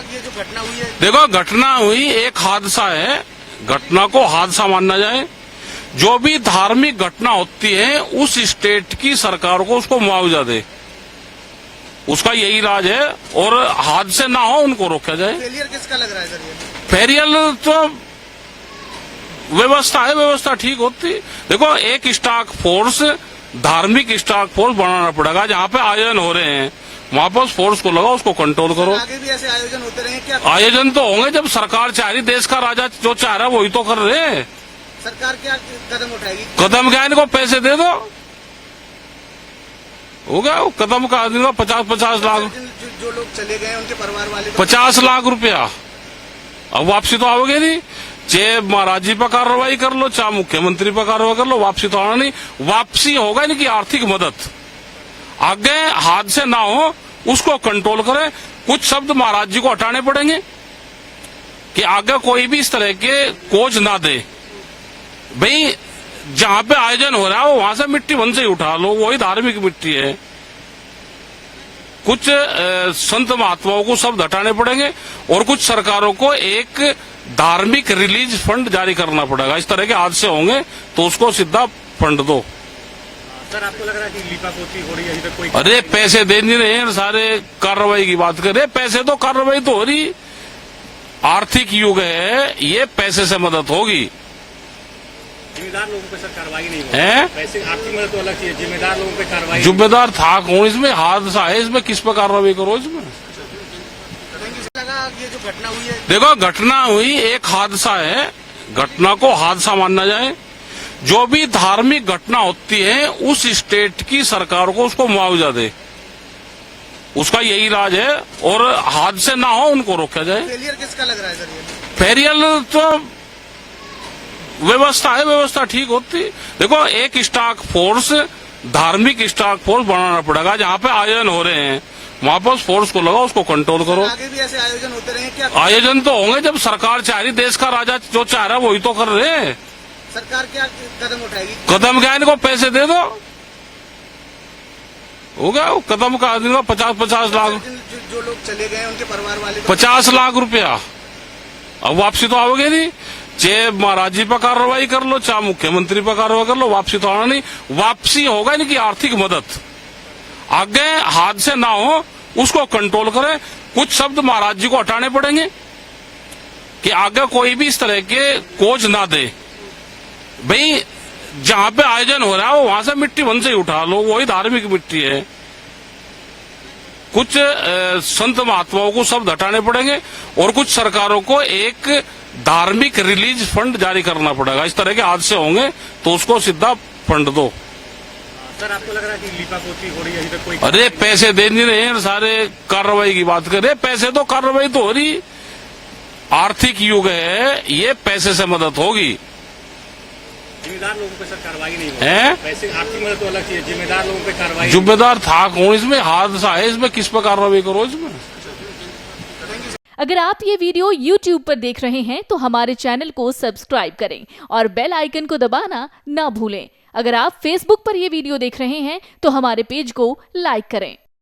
ये जो घटना हुई है? देखो, घटना हुई एक हादसा है, घटना को हादसा मानना जाए। जो भी धार्मिक घटना होती है उस स्टेट की सरकार को उसको मुआवजा दे, उसका यही इलाज है, और हादसे ना हो उनको रोका जाए। फेलियर किसका लग रहा है सर? ये फेरियल तो व्यवस्था है, व्यवस्था ठीक होती। देखो, एक स्टाक फोर्स, धार्मिक स्टाक फोर्स बनाना पड़ेगा। जहाँ पे आयोजन हो रहे हैं वहां पर उस फोर्स को लगाओ, उसको कंट्रोल करो। आगे भी ऐसे आयोजन होते रहे क्या? आयोजन तो होंगे जब सरकार चाह रही, देश का राजा जो चाह रहा है वही तो कर रहे हैं। सरकार क्या कदम उठाएगी? कदम क्या, इनको पैसे दे दो, हो गया। वो कदम का आदमी 50 लाख, जो लोग चले गए उनके परिवार वाले 50 लाख रुपया, अब वापसी तो आओगे नहीं। चाहे महाराज जी पर कार्रवाई कर लो, चाहे मुख्यमंत्री पर कार्रवाई कर लो, वापसी तो आना नहीं। वापसी होगा इनकी आर्थिक मदद, आगे हादसे ना हो उसको कंट्रोल करें। कुछ शब्द महाराज जी को हटाने पड़ेंगे कि आगे कोई भी इस तरह के कोच ना दे। भाई, जहां पे आयोजन हो रहा है वहां से मिट्टी वन से ही उठा लो, वही धार्मिक मिट्टी है। कुछ संत महात्माओं को शब्द हटाने पड़ेंगे और कुछ सरकारों को एक धार्मिक रिलीज फंड जारी करना पड़ेगा। इस तरह के हादसे होंगे तो उसको सीधा फंड दो। सर, आपको लग रहा है कि लीपापोती हो रही है? अभी तक कोई अरे पैसे दे नहीं रहे हैं, सारे कार्रवाई की बात कर रहे। पैसे तो कार्रवाई तो हो रही, आर्थिक युग है, ये पैसे से मदद होगी। जिम्मेदार लोगों पे सर कार्रवाई नहीं है? पैसे आर्थिक मदद तो अलग चीज, जिम्मेदार लोगों पे कार्रवाई। जिम्मेदार था कौन? इसमें हादसा है, इसमें किस पर कार्रवाई करो? इसमें लगा ये जो घटना हुई है? देखो, घटना हुई एक हादसा है, घटना को हादसा मानना जाए। जो भी धार्मिक घटना होती है उस स्टेट की सरकार को उसको मुआवजा दे, उसका यही इलाज है, और हादसे ना हो उनको रोका जाए। फेलियर किसका लग रहा है सर? ये फेरियल तो व्यवस्था है, व्यवस्था ठीक होती। देखो, एक स्टाक फोर्स, धार्मिक स्टाक फोर्स बनाना पड़ेगा। जहाँ पे आयोजन हो रहे हैं वहां पर उस फोर्स को लगाओ, उसको कंट्रोल करो। आगे भी ऐसे आयोजन होते रहे क्या? आयोजन तो होंगे जब सरकार चाह रही, देश का राजा जो चाह रहा है वही तो कर रहे हैं। सरकार क्या कदम उठाएगी? कदम क्या, इनको पैसे दे दो, हो गया। वो कदम का आदमी 50 लाख, जो लोग चले गए उनके परिवार वाले 50 लाख रुपया, अब वापसी तो आओगे नहीं। चाहे महाराज जी पर कार्रवाई कर लो, चाहे मुख्यमंत्री पर कार्रवाई कर लो, वापसी तो आना नहीं। वापसी होगा इनकी आर्थिक मदद, आगे हादसे ना हो उसको कंट्रोल करें। कुछ शब्द महाराज जी को हटाने पड़ेंगे कि आगे कोई भी इस तरह के कोच ना दे। भाई, जहां पे आयोजन हो रहा है वहां से मिट्टी वन से ही उठा लो, वही धार्मिक मिट्टी है। कुछ संत महात्माओं को शब्द हटाने पड़ेंगे और कुछ सरकारों को एक धार्मिक रिलीज फंड जारी करना पड़ेगा। इस तरह के हादसे होंगे तो उसको सीधा फंड दो। सर, आपको लग रहा है कि लीपापोती हो रही है? अभी तक कोई अरे पैसे दे नहीं रहे हैं, सारे कार्रवाई की बात कर रहे। पैसे तो कार्रवाई तो हो रही, आर्थिक युग है, ये पैसे से मदद होगी। जिम्मेदार लोगों पे सर कार्रवाई नहीं है? पैसे आर्थिक मदद तो अलग चीज, जिम्मेदार लोगों पे कार्रवाई। जिम्मेदार था कौन? इसमें हादसा है, इसमें किस पर कार्रवाई करो? इसमें अगर आप ये वीडियो YouTube पर देख रहे हैं तो हमारे चैनल को सब्सक्राइब करें और बेल आइकन को दबाना ना भूलें। अगर आप Facebook पर ये वीडियो देख रहे हैं तो हमारे पेज को लाइक करें।